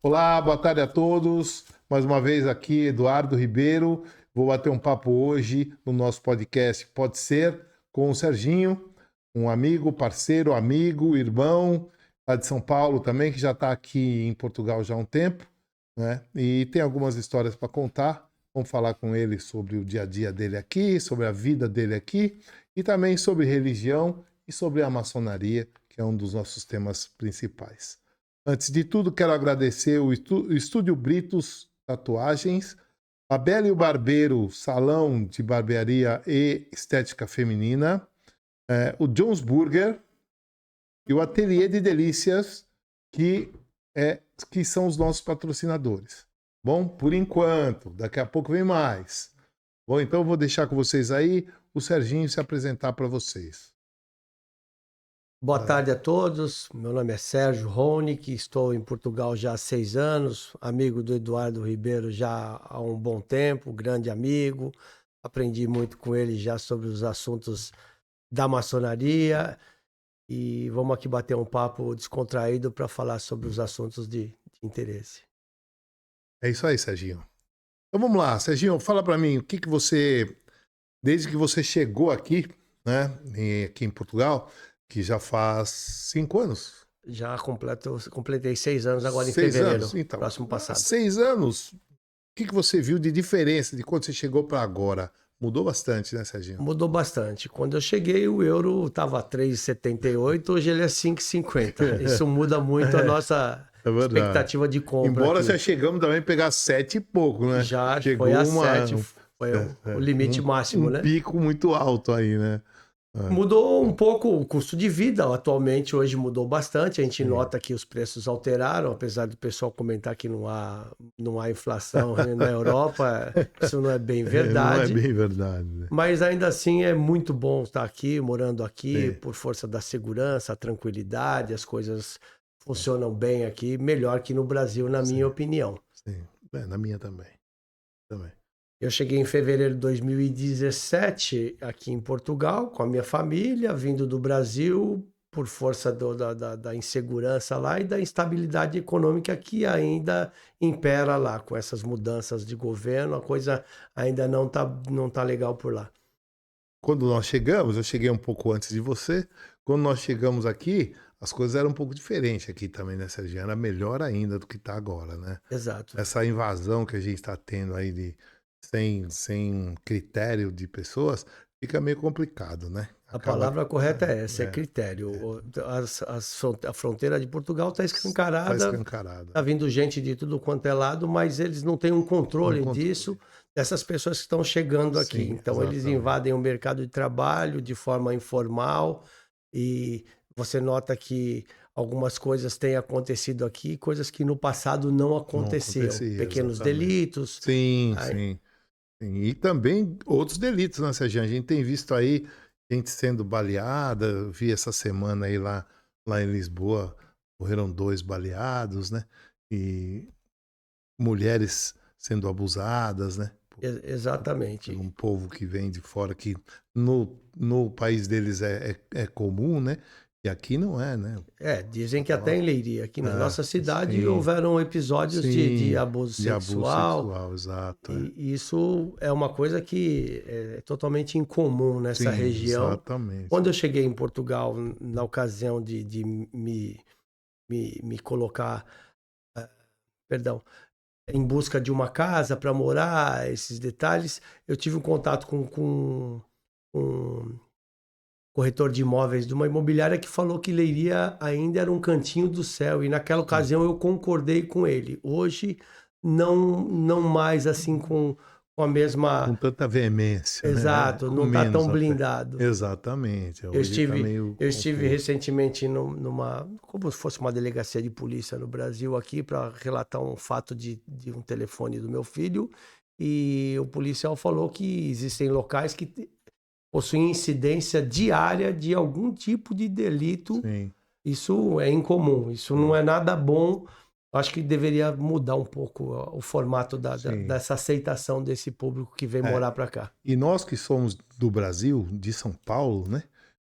Olá, boa tarde a todos. Mais uma vez aqui, Eduardo Ribeiro. Vou bater um papo hoje no nosso podcast Pode Ser com o Serginho, um amigo, parceiro, amigo, irmão, lá de São Paulo também, que já está aqui em Portugal já há um tempo, né? E tem algumas histórias para contar. Vamos falar com ele sobre o dia a dia dele aqui, sobre a vida dele aqui e também sobre religião e sobre a maçonaria, que é um dos nossos temas principais. Antes de tudo, quero agradecer o Estúdio Britos Tatuagens, a Bela e o Barbeiro, salão de barbearia e estética feminina, o Jones Burger e o Ateliê de Delícias, que são os nossos patrocinadores. Bom, por enquanto, daqui a pouco vem mais. Bom, então eu vou deixar com vocês aí o Serginho se apresentar para vocês. Boa tarde a todos, meu nome é Sérgio Ronick, estou em Portugal já há 6 anos, amigo do Eduardo Ribeiro já há um bom tempo, grande amigo, aprendi muito com ele já sobre os assuntos da maçonaria e vamos aqui bater um papo descontraído para falar sobre os assuntos de interesse. É isso aí, Serginho. Então vamos lá, Serginho, fala para mim, o que você, desde que você chegou aqui, né, aqui em Portugal, que já faz 5 anos. Já completei 6 anos agora em 6 fevereiro, anos? Então, próximo passado. 6 anos, o que você viu de diferença de quando você chegou para agora? Mudou bastante, né, Serginho? Mudou bastante. Quando eu cheguei, o euro estava 3,78, hoje ele é 5,50. Isso muda muito a nossa expectativa de compra. Embora aqui. já chegamos também a pegar 7 e pouco, né? Já chegou foi a 7, foi o limite máximo, né? Um pico muito alto aí, né? Mudou um pouco o custo de vida, atualmente hoje mudou bastante, a gente nota que os preços alteraram, apesar do pessoal comentar que não há inflação na Europa, isso não é bem verdade. Não é bem verdade. Né? Mas ainda assim é muito bom estar aqui, morando aqui, por força da segurança, a tranquilidade, as coisas funcionam bem aqui, melhor que no Brasil, na minha opinião. Sim, na minha também. Eu cheguei em fevereiro de 2017 aqui em Portugal com a minha família, vindo do Brasil por força da insegurança lá e da instabilidade econômica que ainda impera lá. Com essas mudanças de governo, a coisa ainda não tá legal por lá. Quando nós chegamos, eu cheguei um pouco antes de você, quando nós chegamos aqui, as coisas eram um pouco diferentes aqui também, né, Serginho? Era melhor ainda do que está agora, né? Exato. Essa invasão que a gente está tendo aí sem critério de fica meio complicado, né? A palavra correta é essa, é critério. A fronteira de Portugal está escancarada, Tá escancarada. está vindo gente de tudo quanto é lado, mas eles não têm um controle disso, dessas pessoas que estão chegando aqui. Sim, então eles invadem o mercado de trabalho de forma informal e você nota que algumas coisas têm acontecido aqui, coisas que no passado não aconteciam. Pequenos delitos. Sim. E também outros delitos, né, Serginho? A gente tem visto aí gente sendo baleada. Vi essa semana aí lá em Lisboa, morreram 2 baleados, né? E mulheres sendo abusadas, né? Exatamente. Por um povo que vem de fora, que no país deles é comum, né? E aqui não é, né? Dizem que até em Leiria, aqui na nossa cidade, houveram episódios de abuso sexual. Exato. E isso é uma coisa que é totalmente incomum nessa região. Exatamente. Quando eu cheguei em Portugal, na ocasião de me colocar, em busca de uma casa para morar, esses detalhes, eu tive um contato com corretor de imóveis de uma imobiliária que falou que Leiria ainda era um cantinho do céu, e naquela ocasião eu concordei com ele. Hoje, não mais assim com a mesma... Com tanta veemência. Exato, né? não está tão blindado. Exatamente. Eu estive recentemente como se fosse uma delegacia de polícia no Brasil aqui, para relatar um fato de um telefone do meu filho, e o policial falou que existem locais que possuem incidência diária de algum tipo de delito. Sim. Isso é incomum, isso não é nada bom. Acho que deveria mudar um pouco o formato dessa aceitação desse público que vem morar para cá. E nós que somos do Brasil, de São Paulo, né?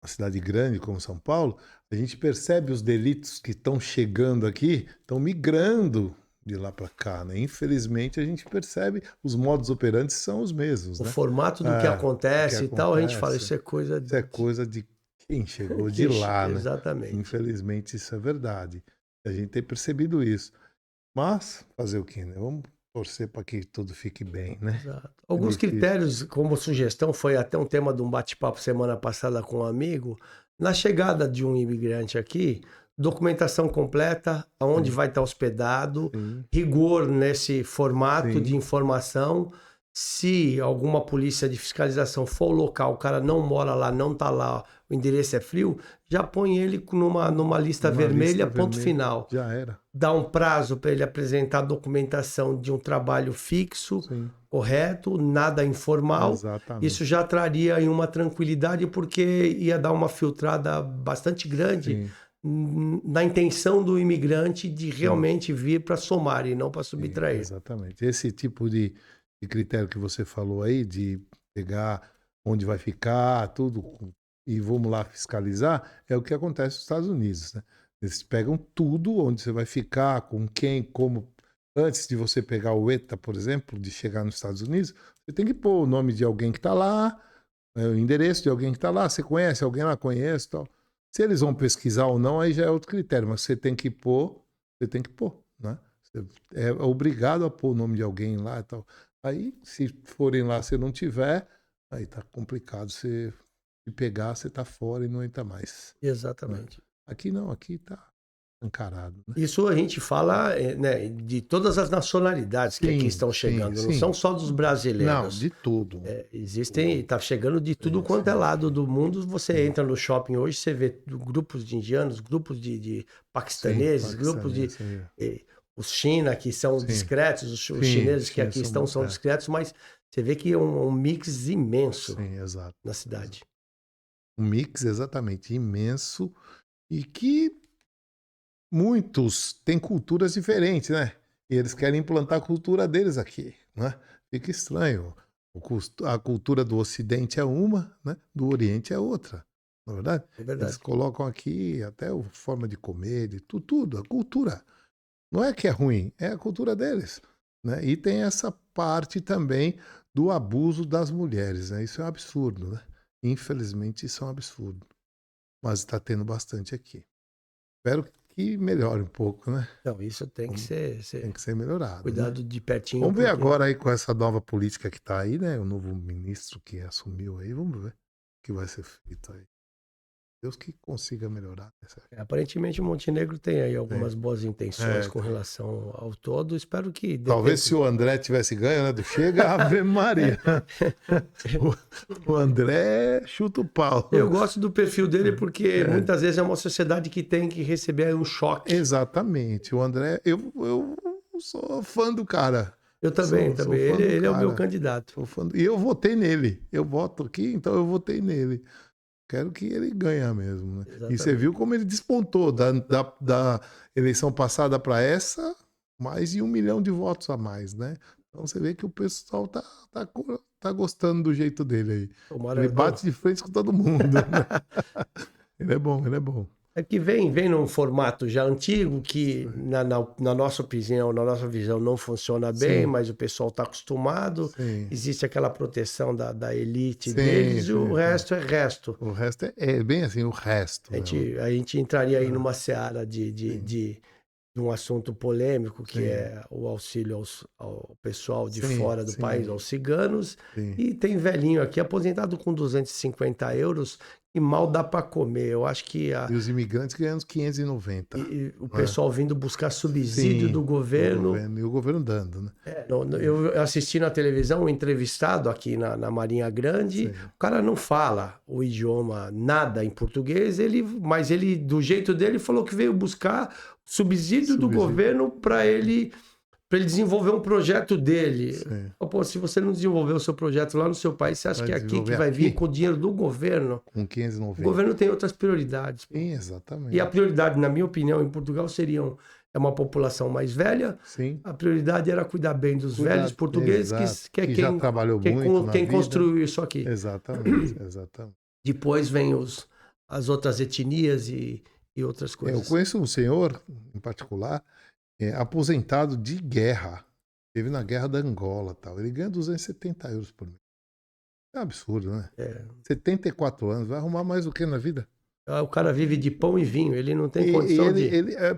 Uma cidade grande como São Paulo, a gente percebe os delitos que estão chegando aqui, estão migrando de lá para cá, né? Infelizmente a gente percebe os modus operandi são os mesmos, O né? formato do que acontece e tal, a gente fala, isso é coisa Isso é coisa de quem chegou de lá, né? Exatamente. Infelizmente isso é verdade. A gente tem percebido isso. Mas fazer o quê, né? Vamos torcer para que tudo fique bem, né? Exato. Alguns critérios, como sugestão, foi até um tema de um bate-papo semana passada com um amigo. Na chegada de um imigrante aqui, documentação completa, aonde vai estar hospedado, Sim. rigor nesse formato Sim. de informação. Se alguma polícia de fiscalização for ao local, o cara não mora lá, não está lá, o endereço é frio, já põe ele numa lista vermelha, ponto final. Já era. Dá um prazo para ele apresentar a documentação de um trabalho fixo, Sim. correto, nada informal. Exatamente. Isso já traria aí uma tranquilidade, porque ia dar uma filtrada bastante grande na intenção do imigrante de realmente vir para somar e não para subtrair. Exatamente. Esse tipo de critério que você falou aí, de pegar onde vai ficar, tudo, e vamos lá fiscalizar, é o que acontece nos Estados Unidos, né? Eles pegam tudo, onde você vai ficar, com quem, como. Antes de você pegar o ETA, por exemplo, de chegar nos Estados Unidos, você tem que pôr o nome de alguém que está lá, o endereço de alguém que está lá, você conhece alguém lá, conhece, tal. Se eles vão pesquisar ou não, aí já é outro critério, mas você tem que pôr, né? Você é obrigado a pôr o nome de alguém lá e tal. Aí, se forem lá, se não tiver, aí tá complicado. Você pegar, você tá fora e não entra mais. Exatamente. Né? Aqui não, aqui tá encarado. Né? Isso a gente fala, né, de todas as nacionalidades que aqui estão chegando, não são só dos brasileiros. Não, de tudo. Existem, tá chegando de tudo quanto é lado do mundo. Você entra no shopping hoje, você vê grupos de indianos, grupos de paquistaneses, grupos de... os China, que são discretos, os chineses que aqui estão são discretos, mas você vê que é um mix imenso na cidade. Um mix exatamente imenso e que muitos têm culturas diferentes, né? E eles querem implantar a cultura deles aqui, né? Fica estranho. A cultura do Ocidente é uma, né? Do Oriente é outra, não é verdade? É verdade. Eles colocam aqui até a forma de comer, de tudo, a cultura. Não é que é ruim, é a cultura deles. Né? E tem essa parte também do abuso das mulheres. Né? Isso é um absurdo. Né? Infelizmente, isso é um absurdo. Mas está tendo bastante aqui. Espero que melhore um pouco, né? Não, isso tem que ser tem que ser melhorado. Cuidado, né? De pertinho. Vamos ver agora aí com essa nova política que está aí, né? O novo ministro que assumiu aí. Vamos ver o que vai ser feito aí. Deus que consiga melhorar. Aparentemente o Montenegro tem aí algumas boas intenções com relação ao todo. Espero que... Talvez se o André tivesse ganho, né? Do Chega, Ave Maria. O André chuta o pau. Eu gosto do perfil dele porque muitas vezes é uma sociedade que tem que receber um choque. Exatamente. O André, eu sou fã do cara. Eu também. Ele é o meu candidato. E eu votei nele. Eu voto aqui, então eu votei nele. Quero que ele ganhe mesmo. Né? E você viu como ele despontou da eleição passada para essa, mais de 1 milhão de votos a mais, né? Então você vê que o pessoal tá gostando do jeito dele aí. Ele bate de frente com todo mundo. Né? Ele é bom. É que vem num formato já antigo que, na nossa opinião, na nossa visão, não funciona bem, mas o pessoal está acostumado. Existe aquela proteção da elite deles e o resto é resto. O resto é bem assim, o resto. A gente entraria aí numa seara de um assunto polêmico, que é o auxílio ao pessoal de fora do país, aos ciganos. E tem velhinho aqui, aposentado com 250 euros, e mal dá para comer. Eu acho que... E os imigrantes ganham uns 590. E o pessoal vindo buscar subsídio do governo. E o governo dando, né? Eu assisti na televisão um entrevistado aqui na Marinha Grande. O cara não fala o idioma nada em português, mas ele, do jeito dele, falou que veio buscar subsídio do governo para ele desenvolver um projeto dele. Pô, se você não desenvolver o seu projeto lá no seu país, você acha que é aqui que vai vir com o dinheiro do governo? Com 590. O governo tem outras prioridades. Sim, exatamente. E a prioridade, na minha opinião, em Portugal é uma população mais velha. Sim. A prioridade era cuidar bem dos velhos portugueses, que é quem já trabalhou muito quem construiu isso aqui. Exatamente. Depois vem as outras etnias e outras coisas. Eu conheço um senhor, em particular, aposentado de guerra. Teve na guerra da Angola, tal. Ele ganha 270 euros por mês. É um absurdo, né? 74 anos, vai arrumar mais o que na vida? O cara vive de pão e vinho, ele não tem condição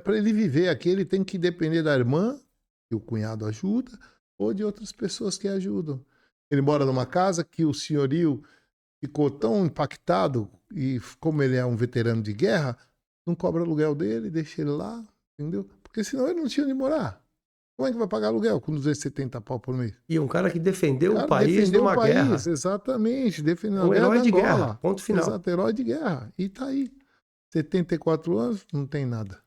para ele viver aqui, ele tem que depender da irmã, que o cunhado ajuda, ou de outras pessoas que ajudam. Ele mora numa casa que o senhorio ficou tão impactado, e como ele é um veterano de guerra, não cobra aluguel dele, deixa ele lá, entendeu? Porque senão ele não tinha onde morar. Como é que vai pagar aluguel com 270 pau por mês? E um cara que defendeu o país numa guerra. Exatamente, defendeu Um herói de guerra, ponto final. Exato, herói de guerra. E tá aí. 74 anos, não tem nada.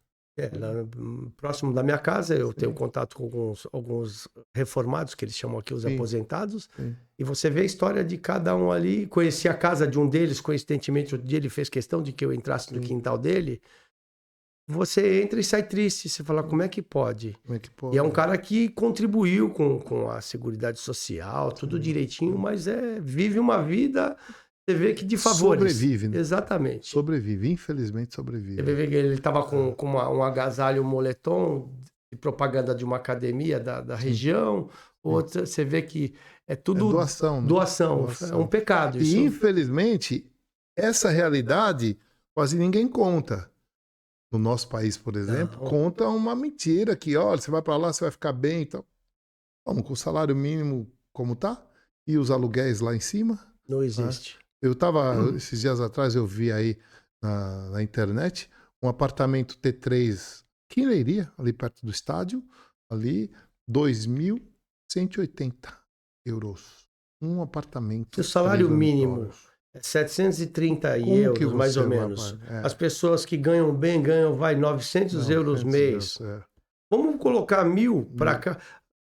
Próximo da minha casa, eu tenho contato com alguns reformados, que eles chamam aqui os aposentados, e você vê a história de cada um ali. Conheci a casa de um deles, coincidentemente, outro dia ele fez questão de que eu entrasse no quintal dele. Você entra e sai triste, você fala, como é que pode? E é um cara que contribuiu com a Seguridade Social, tudo direitinho, mas vive uma vida, você vê que de favores. Sobrevive, né? Exatamente. Sobrevive, infelizmente sobrevive. Você vê que ele estava com um agasalho, um moletom de propaganda de uma academia da região, outra, você vê que é tudo doação, né? Doação, é um pecado. E infelizmente, essa realidade quase ninguém conta. No nosso país, por exemplo, conta uma mentira que, olha, você vai para lá, você vai ficar bem e tal. Vamos, com o salário mínimo como tá? E os aluguéis lá em cima? Não existe. Eu estava, esses dias atrás, eu vi aí na internet, um apartamento T3 aqui em Leiria, ali perto do estádio, ali, 2.180 euros. Um apartamento. Se o salário mínimo é 730 euros, mais ou menos. As pessoas que ganham bem, vai 900 euros mês. Vamos colocar 1.000 para cá.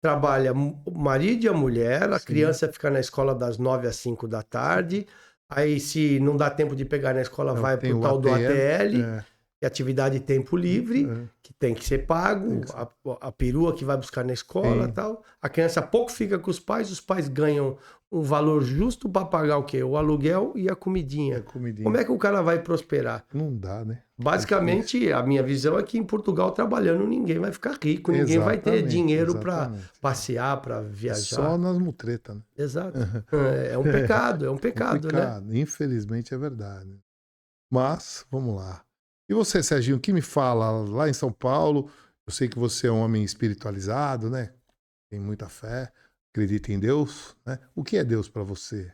Trabalha o marido e a mulher, a criança fica na escola das 9 às 5 da tarde. Aí, se não dá tempo de pegar na escola, vai para o tal do ATL, que é atividade de tempo livre, que tem que ser pago, a perua que vai buscar na escola e tal. A criança pouco fica com os pais ganham um valor justo para pagar o quê? O aluguel e a comidinha. Como é que o cara vai prosperar? Não dá, né? Basicamente, a minha visão é que em Portugal, trabalhando, ninguém vai ficar rico, ninguém vai ter dinheiro para passear, para viajar. Só nas mutretas, né? Exato. É um pecado, né? Infelizmente é verdade. Mas, vamos lá. E você, Serginho, o que me fala lá em São Paulo? Eu sei que você é um homem espiritualizado, né? Tem muita fé, acredita em Deus, né? O que é Deus para você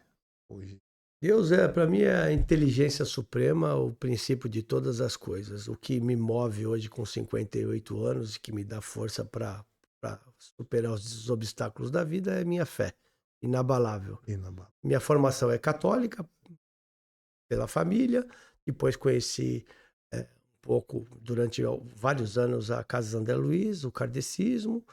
hoje? Deus para mim, é a inteligência suprema, o princípio de todas as coisas. O que me move hoje com 58 anos e que me dá força para superar os obstáculos da vida é minha fé, inabalável. Minha formação é católica, pela família, depois conheci um pouco, durante vários anos, a Casa André Luiz, o kardecismo.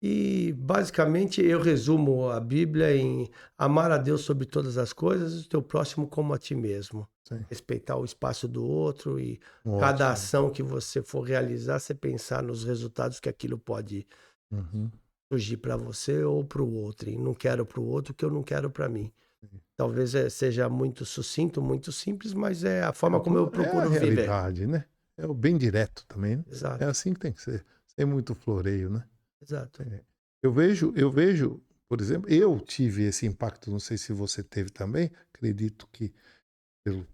E, basicamente, eu resumo a Bíblia em amar a Deus sobre todas as coisas e o teu próximo como a ti mesmo. Sim. Respeitar o espaço do outro e cada ação que você for realizar, você pensar nos resultados que aquilo pode surgir para você ou para o outro. E não quero para o outro o que eu não quero para mim. Talvez seja muito sucinto, muito simples, mas é a forma como eu procuro viver. É a realidade, né? É o bem direto também, né? Exato. É assim que tem que ser. Sem muito floreio, né? Exato. Eu vejo, por exemplo, eu tive esse impacto, não sei se você teve também, acredito que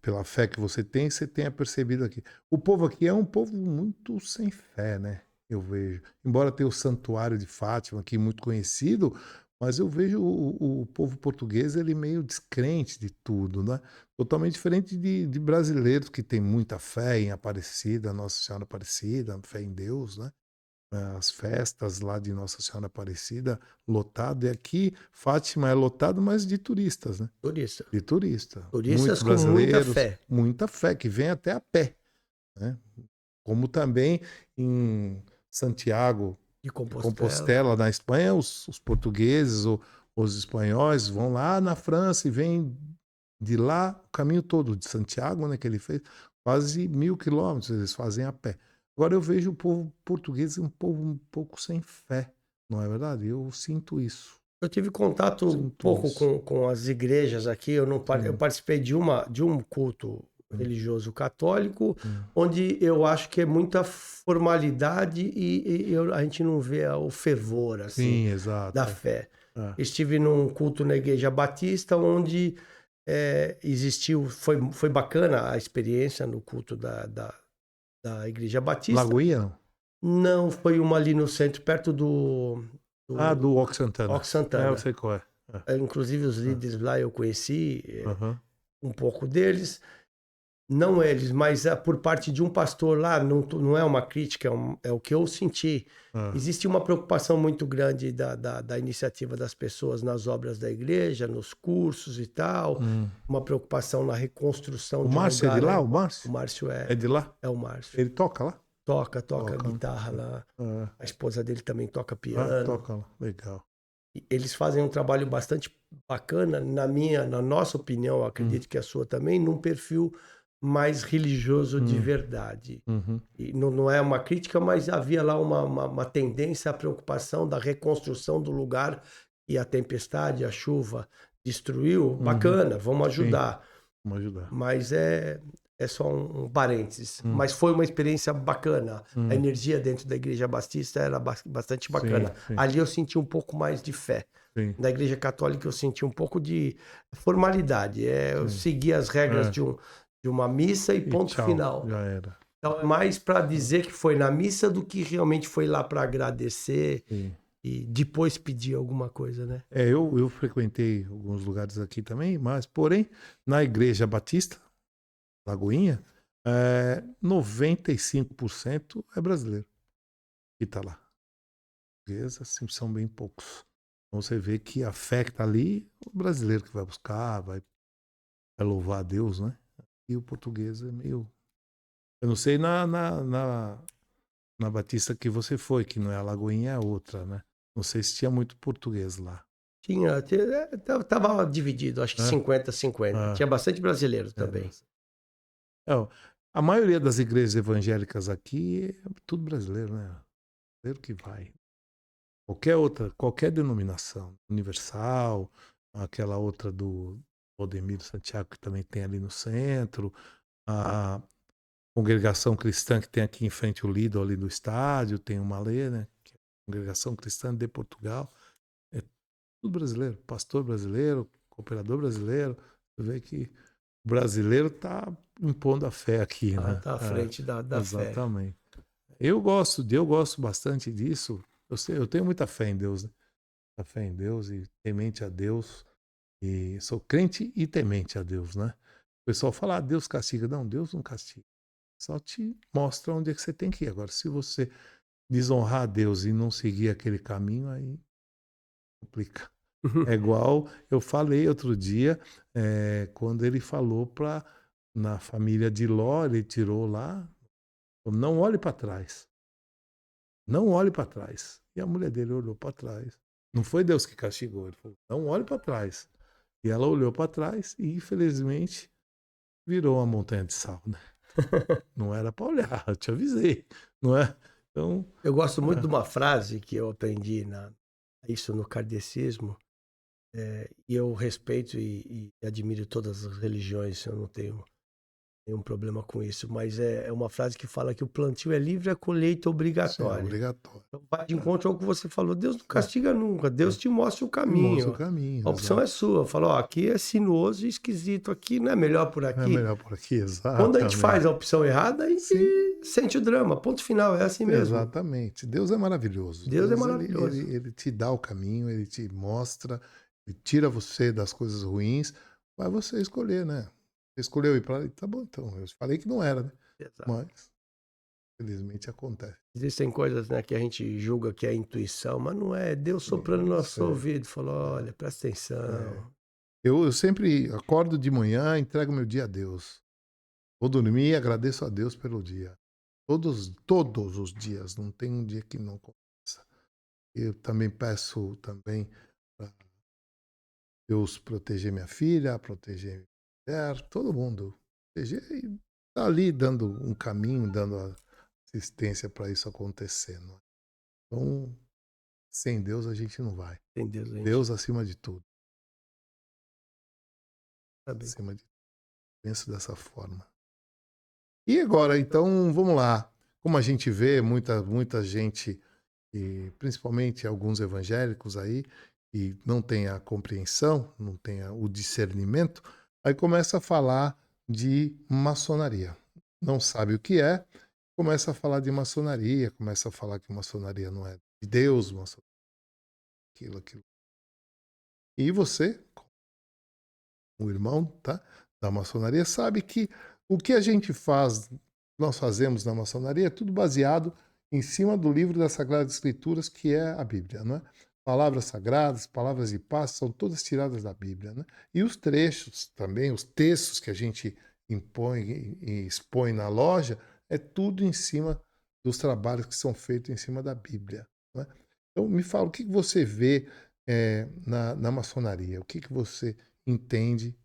pela fé que você tenha percebido aqui. O povo aqui é um povo muito sem fé, né? Eu vejo. Embora tenha o Santuário de Fátima aqui muito conhecido, mas eu vejo o povo português, ele meio descrente de tudo, né? Totalmente diferente de brasileiros que tem muita fé em Aparecida, Nossa Senhora Aparecida, fé em Deus, né? As festas lá de Nossa Senhora Aparecida, lotado. E aqui, Fátima é lotado, mas de turistas, né? De turista. Turistas com muita fé. Muita fé, que vem até a pé. Né? Como também em Santiago de Compostela, na Espanha, os portugueses ou os espanhóis vão lá na França e vêm de lá, o caminho todo de Santiago, né, que ele fez, quase 1.000 quilômetros, eles fazem a pé. Agora eu vejo o povo português um povo um pouco sem fé, não é verdade? Eu sinto isso. Eu tive contato um pouco com as igrejas aqui. Eu participei de um culto religioso católico, onde eu acho que é muita formalidade a gente não vê o fervor, assim, Sim, exato. da fé. É. Estive num culto na Igreja Batista, onde existiu, foi bacana a experiência no culto da Igreja Batista. Lagoinha, não? Não, foi uma ali no centro, perto Do Ox Santana. Ox Santana. Eu sei qual é. Inclusive os líderes lá eu conheci Aham. um pouco deles. Não eles, mas por parte de um pastor lá, não é uma crítica, é o que eu senti. Ah. Existe uma preocupação muito grande da iniciativa das pessoas nas obras da igreja, nos cursos e tal. Uma preocupação na reconstrução O de um Márcio é lugar. de lá? Né? O Márcio? O Márcio É de lá? é o Márcio. Ele toca lá? Toca Toca. guitarra lá. A esposa dele também toca Ah, piano. toca lá. Legal. Eles fazem um trabalho bastante bacana, na nossa opinião, acredito que a sua também, num perfil mais religioso de verdade. Uhum. E não é uma crítica, mas havia lá uma tendência à preocupação da reconstrução do lugar e a tempestade, a chuva destruiu. Bacana, vamos ajudar. Vamos ajudar. Mas é só um parênteses. Mas foi uma experiência bacana. A energia dentro da Igreja Batista era bastante bacana. Sim. Ali eu senti um pouco mais de fé. Sim. Na Igreja Católica eu senti um pouco de formalidade. Eu segui as regras de uma missa e ponto tchau, final. já era. Então é mais para dizer que foi na missa do que realmente foi lá para agradecer Sim. e depois pedir alguma coisa, né? Eu frequentei alguns lugares aqui também, mas, porém, na Igreja Batista, Lagoinha, 95% é brasileiro que está lá. Portugueses, assim, são bem poucos. Então você vê que a fé que está ali, o brasileiro que vai buscar, vai louvar a Deus, né? E o português é meio... Eu não sei na Batista que você foi, que não é a Lagoinha, é outra, né? Não sei se tinha muito português lá. Tava dividido, acho que 50-50. Tinha bastante brasileiro também. A maioria das igrejas evangélicas aqui é tudo brasileiro, né? Brasileiro que vai. Qualquer denominação, Universal, aquela outra do Odemir Santiago, que também tem ali no centro, a congregação cristã que tem aqui em frente o Lido, ali do estádio, tem uma lei, né? Que é a Congregação Cristã de Portugal. É tudo brasileiro, pastor brasileiro, cooperador brasileiro. Você vê que o brasileiro está impondo a fé aqui, né? Está à frente da fé. Exatamente. Eu gosto bastante disso. Eu tenho muita fé em Deus, né? Muita fé em Deus e temente a Deus. E sou crente e temente a Deus, né? O pessoal fala, Deus castiga. Não, Deus não castiga. Só te mostra onde é que você tem que ir. Agora, se você desonrar a Deus e não seguir aquele caminho, aí complica. É igual eu falei outro dia, quando ele falou na família de Ló, ele tirou lá, não olhe para trás. Não olhe para trás. E a mulher dele olhou para trás. Não foi Deus que castigou, ele falou, não olhe para trás. E ela olhou para trás e, infelizmente, virou uma montanha de sal, né? Não era para olhar, eu te avisei, não é? Então, eu gosto muito de uma frase que eu aprendi isso no kardecismo, e eu respeito e admiro todas as religiões, eu não tenho nenhum problema com isso, mas é uma frase que fala que o plantio é livre, a colheita é obrigatória. É obrigatório. Então vai de encontro ao que você falou, Deus não castiga nunca, Deus te mostra o caminho. Mostra o caminho, A opção exato. é sua, falou, aqui é sinuoso e esquisito, aqui não é melhor por aqui. É melhor por aqui, exato. Quando a gente faz a opção errada, a gente sente o drama, ponto final, é assim mesmo. Exatamente. Deus é maravilhoso. Deus é maravilhoso. Ele te dá o caminho, ele te mostra, ele tira você das coisas ruins, vai você escolher, né? Você escolheu ir para ali, tá bom, então. Eu falei que não era, né? Exato. Mas, felizmente, acontece. Existem coisas, né, que a gente julga que é intuição, mas não é. Deus soprando no nosso ouvido, falou, olha, presta atenção. Eu sempre acordo de manhã, entrego meu dia a Deus. Vou dormir e agradeço a Deus pelo dia. Todos os dias, não tem um dia que não começa. Eu também peço também para Deus proteger minha filha, proteger minha mulher, todo mundo. Proteger e tá ali dando um caminho, dando assistência para isso acontecer. Não é? Então, sem Deus a gente não vai. Tem Deus, gente. Deus acima de tudo. Tá bem. Acima de tudo. Penso dessa forma. E agora, então, vamos lá. Como a gente vê, muita gente, e principalmente alguns evangélicos aí, que não tem a compreensão, não tem o discernimento, aí começa a falar de maçonaria. Não sabe o que é, começa a falar de maçonaria, começa a falar que maçonaria não é de Deus, maçonaria, aquilo. E você, um irmão, tá, da maçonaria, sabe que o que a gente faz, nós fazemos na maçonaria, é tudo baseado em cima do livro das Sagradas Escrituras, que é a Bíblia, não é? Palavras sagradas, palavras de paz, são todas tiradas da Bíblia, né? E os trechos também, os textos que a gente impõe e expõe na loja, é tudo em cima dos trabalhos que são feitos em cima da Bíblia, não é? Então, me fala, o que você vê na maçonaria? O que você entende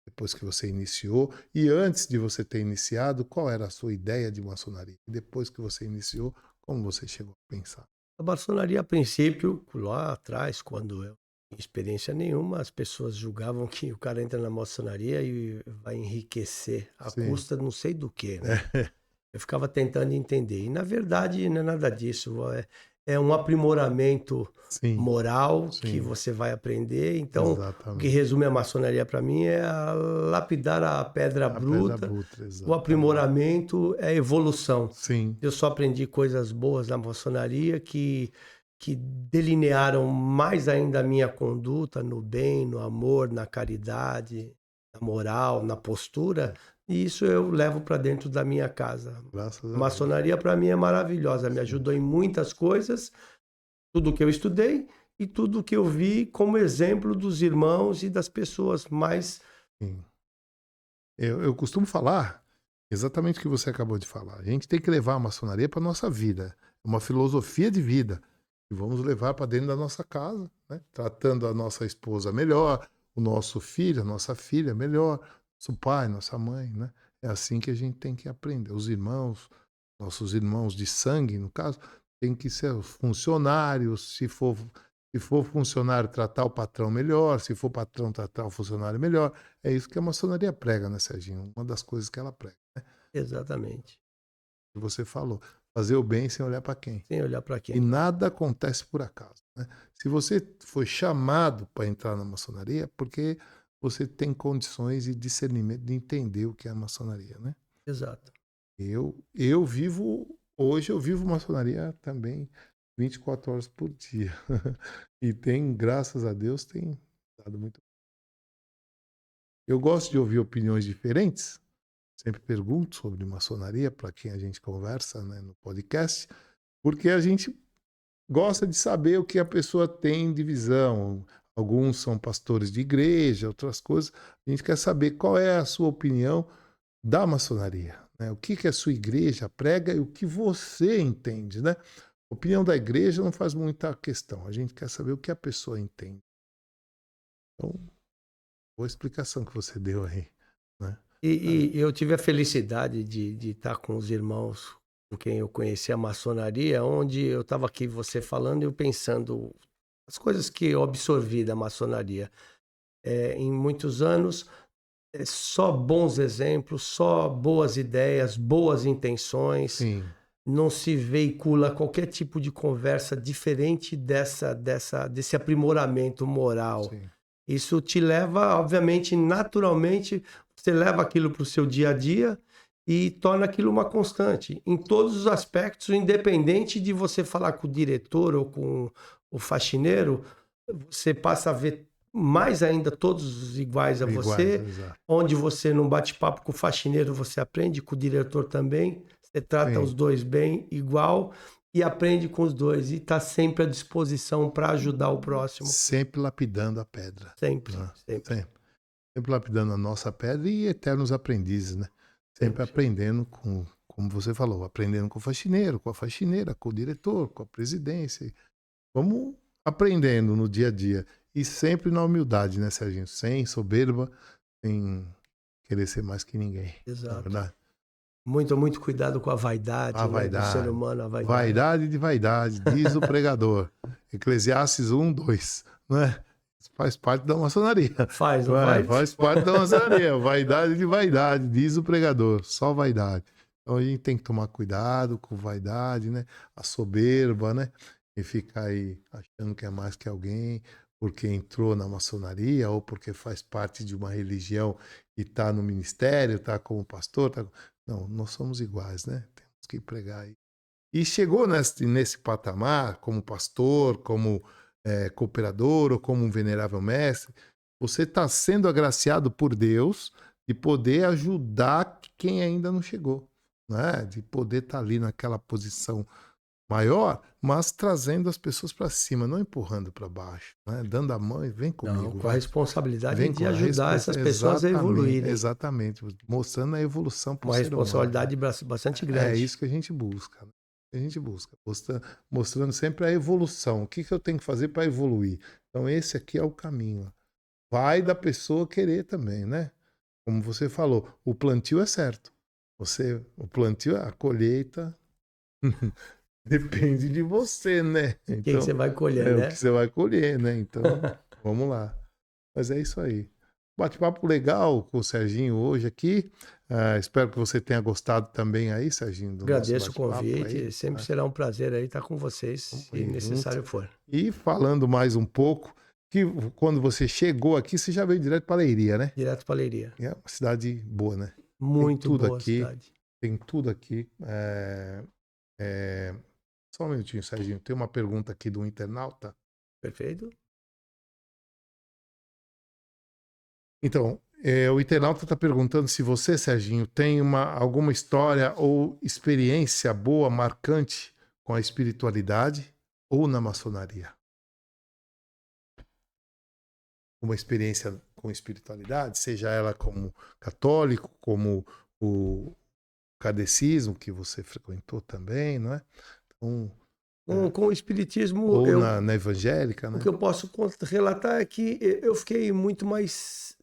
depois que você iniciou, e antes de você ter iniciado, qual era a sua ideia de maçonaria? E depois que você iniciou, como você chegou a pensar? A maçonaria, a princípio, lá atrás, quando eu não tinha experiência nenhuma, as pessoas julgavam que o cara entra na maçonaria e vai enriquecer à Sim. custa não sei do que, né? Eu ficava tentando entender. E, na verdade, não é nada disso. É um aprimoramento Sim, moral que sim, você vai aprender. Então, o que exatamente. resume a maçonaria para mim é lapidar a pedra A pedra bruta. bruta, O exatamente. aprimoramento é a evolução. Sim, Eu só aprendi coisas boas na maçonaria que delinearam mais ainda a minha conduta no bem, no amor, na caridade, na moral, na postura. E isso eu levo para dentro da minha casa. graças A a Deus. maçonaria para mim é maravilhosa, me Sim, ajudou em muitas coisas, tudo que eu estudei e tudo que eu vi como exemplo dos irmãos e das pessoas mais. sim. Eu costumo falar exatamente o que você acabou de falar. A gente tem que levar a maçonaria para a nossa vida. É uma filosofia de vida. E vamos levar para dentro da nossa casa, né? Tratando a nossa esposa melhor, o nosso filho, a nossa filha melhor, nosso pai, nossa mãe, né? É assim que a gente tem que aprender. Os irmãos, nossos irmãos de sangue, no caso, tem que ser os funcionários. Se for funcionário, tratar o patrão melhor. Se for patrão, tratar o funcionário melhor. É isso que a maçonaria prega, né, Serginho? Uma das coisas que ela prega. Exatamente. Que você falou. Fazer o bem sem olhar para quem. Sem olhar para E quem. nada acontece por acaso, né? Se você foi chamado para entrar na maçonaria, é porque você tem condições e discernimento de entender o que é a maçonaria, né? Exato. Hoje eu vivo maçonaria também 24 horas por dia. E tem, graças a Deus, tem dado muito. Eu gosto de ouvir opiniões diferentes. Sempre pergunto sobre maçonaria para quem a gente conversa, né, no podcast, porque a gente gosta de saber o que a pessoa tem de visão. Alguns são pastores de igreja, outras coisas. A gente quer saber qual é a sua opinião da maçonaria, né? O que a sua igreja prega e o que você entende, né? A opinião da igreja não faz muita questão. A gente quer saber o que a pessoa entende. Então, boa explicação que você deu aí, né? E eu tive a felicidade de estar com os irmãos com quem eu conheci a maçonaria, onde eu estava aqui você falando e eu pensando as coisas que eu absorvi da maçonaria. Em muitos anos, só bons exemplos, só boas ideias, boas intenções. Sim, Não se veicula qualquer tipo de conversa diferente desse aprimoramento moral. sim, Isso te leva, obviamente, naturalmente, você leva aquilo para o seu dia a dia e torna aquilo uma constante, em todos os aspectos, independente de você falar com o diretor ou com o faxineiro, você passa a ver mais ainda todos iguais a iguais, você, exato. onde você num bate-papo com o faxineiro você aprende, com o diretor também, você trata os Sim, dois bem, igual, e aprende com os dois, e está sempre à disposição para ajudar o próximo. sempre lapidando a pedra, Sempre, né? sempre, Sempre. Sempre lapidando a nossa pedra e eternos aprendizes, né? Sempre sempre. aprendendo como você falou, aprendendo com o faxineiro, com a faxineira, com o diretor, com a presidência. Vamos aprendendo no dia a dia. E sempre na humildade, né, Serginho? Sem soberba, sem querer ser mais que ninguém. Na Exato. verdade, Muito, muito cuidado com a a vaidade, né, do ser vaidade. humano, a vaidade. Vaidade de vaidade, diz o pregador. Eclesiastes 1, 2. Não é? faz parte da maçonaria. Faz, não faz? Faz parte da maçonaria. Vaidade de vaidade, diz o pregador. Só vaidade. Então a gente tem que tomar cuidado com vaidade, né? A soberba, né? E ficar aí achando que é mais que alguém porque entrou na maçonaria ou porque faz parte de uma religião e está no ministério, está como pastor. Não, nós somos iguais, né? Temos que pregar aí. E chegou nesse patamar, como pastor, como cooperador ou como um venerável mestre, você está sendo agraciado por Deus de poder ajudar quem ainda não chegou, né? De poder estar ali naquela posição maior, mas trazendo as pessoas para cima, não empurrando para baixo, né? Dando a mão e vem comigo. Não, com a responsabilidade vem de com a ajudar essas pessoas a evoluírem. Exatamente, mostrando a evolução para o Uma ser humano. responsabilidade bastante grande. É isso que a gente busca. Né? A gente busca, mostrando sempre a evolução. O que eu tenho que fazer para evoluir? Então, esse aqui é o caminho. Vai da pessoa querer também, né? Como você falou, o plantio é certo. O plantio, a colheita depende de você, né? Então, Quem você vai colher, né? o que você vai colher, né? Então, vamos lá. Mas é isso aí. Bate-papo legal com o Serginho hoje aqui. Espero que você tenha gostado também aí, Serginho. Agradeço o convite. Aí, sempre será um prazer aí estar com vocês, se necessário for. E falando mais um pouco, que quando você chegou aqui, você já veio direto para Leiria, né? Direto para Leiria. É uma cidade boa, né? Muito tem tudo boa aqui, cidade. Tem tudo aqui. Só um minutinho, Serginho. Tem uma pergunta aqui do internauta. Perfeito. Então, o internauta está perguntando se você, Serginho, tem alguma história ou experiência boa, marcante com a espiritualidade ou na maçonaria. Uma experiência com espiritualidade, seja ela como católico, como o kardecismo, que você frequentou também, não é? Então, com o espiritismo... Ou na evangélica, né? O que eu posso relatar é que eu fiquei muito mais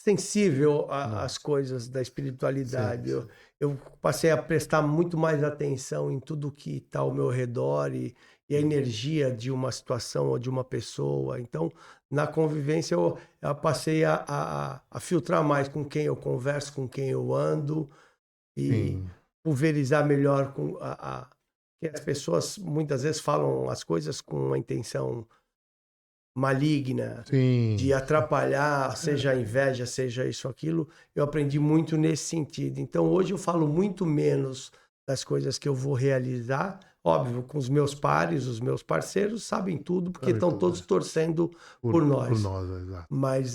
sensível às coisas da espiritualidade. Sim. Eu passei a prestar muito mais atenção em tudo que está ao meu redor e a energia de uma situação ou de uma pessoa. Então, na convivência, eu passei a filtrar mais com quem eu converso, com quem eu ando e pulverizar melhor que as pessoas muitas vezes falam as coisas com uma intenção maligna, de atrapalhar, seja a inveja, seja isso, aquilo. Eu aprendi muito nesse sentido. Então, hoje eu falo muito menos das coisas que eu vou realizar. Óbvio, com os meus pares, os meus parceiros sabem tudo, porque estão todos torcendo por nós. Exato. Mas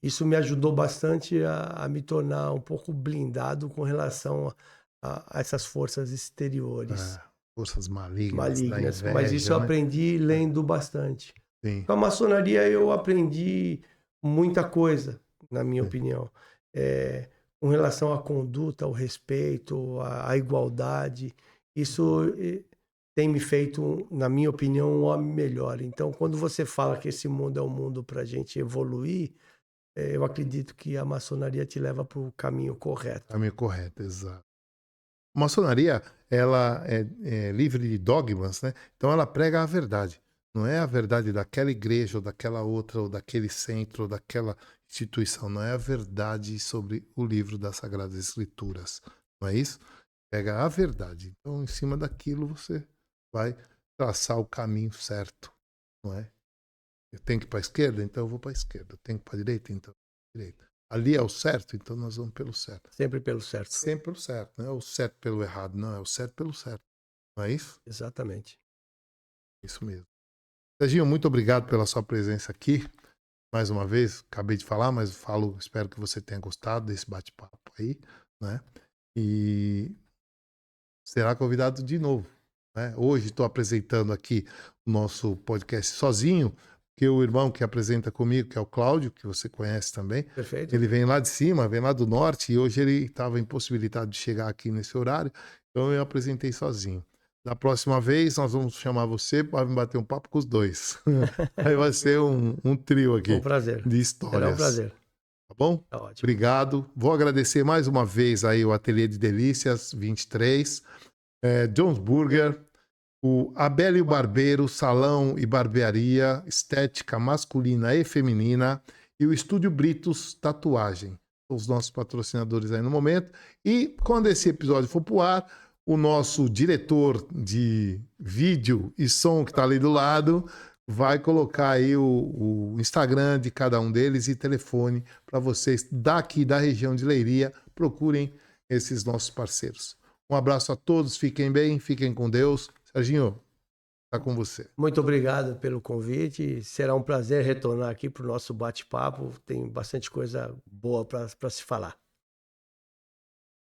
isso me ajudou bastante a me tornar um pouco blindado com relação a essas forças exteriores. Forças malignas. Da inveja, mas isso eu aprendi lendo bastante. Sim. Com a maçonaria eu aprendi muita coisa, na minha opinião. Com relação à conduta, ao respeito, à igualdade. Isso tem me feito, na minha opinião, um homem melhor. Então, quando você fala que esse mundo é um mundo para a gente evoluir, eu acredito que a maçonaria te leva para o caminho correto. Caminho correto, exato. A maçonaria, ela é livre de dogmas, né? Então ela prega a verdade. Não é a verdade daquela igreja, ou daquela outra, ou daquele centro, ou daquela instituição. Não é a verdade sobre o livro das Sagradas Escrituras. Não é isso? Pega a verdade. Então, em cima daquilo, você vai traçar o caminho certo. Não é? Eu tenho que ir para a esquerda, então eu vou para a esquerda. Eu tenho que ir para a direita, então eu vou para a direita. Ali é o certo, então nós vamos pelo certo. Sempre pelo certo. Sempre pelo certo. Não é o certo pelo errado, não. É o certo pelo certo. Não é isso? Exatamente. Isso mesmo. Serginho, muito obrigado pela sua presença aqui. Mais uma vez, acabei de falar, mas espero que você tenha gostado desse bate-papo aí, né? E será convidado de novo, né? Hoje estou apresentando aqui o nosso podcast sozinho, porque o irmão que apresenta comigo, que é o Cláudio, que você conhece também, Perfeito. Ele vem lá de cima, vem lá do norte, e hoje ele estava impossibilitado de chegar aqui nesse horário, então eu apresentei sozinho. Da próxima vez, nós vamos chamar você para bater um papo com os dois. Aí vai ser um trio aqui. Um prazer. De histórias. Será um prazer. Tá bom? Tá ótimo. Obrigado. Vou agradecer mais uma vez aí o Ateliê de Delícias 23, John's Burger, O Abélio Barbeiro, salão e barbearia, estética masculina e feminina, e o Estúdio Britos Tatuagem. São os nossos patrocinadores aí no momento. E quando esse episódio for pro ar, o nosso diretor de vídeo e som que está ali do lado vai colocar aí o Instagram de cada um deles e telefone para vocês daqui da região de Leiria, procurem esses nossos parceiros. Um abraço a todos, fiquem bem, fiquem com Deus. Serginho, está com você. Muito obrigado pelo convite. Será um prazer retornar aqui para o nosso bate-papo. Tem bastante coisa boa para se falar.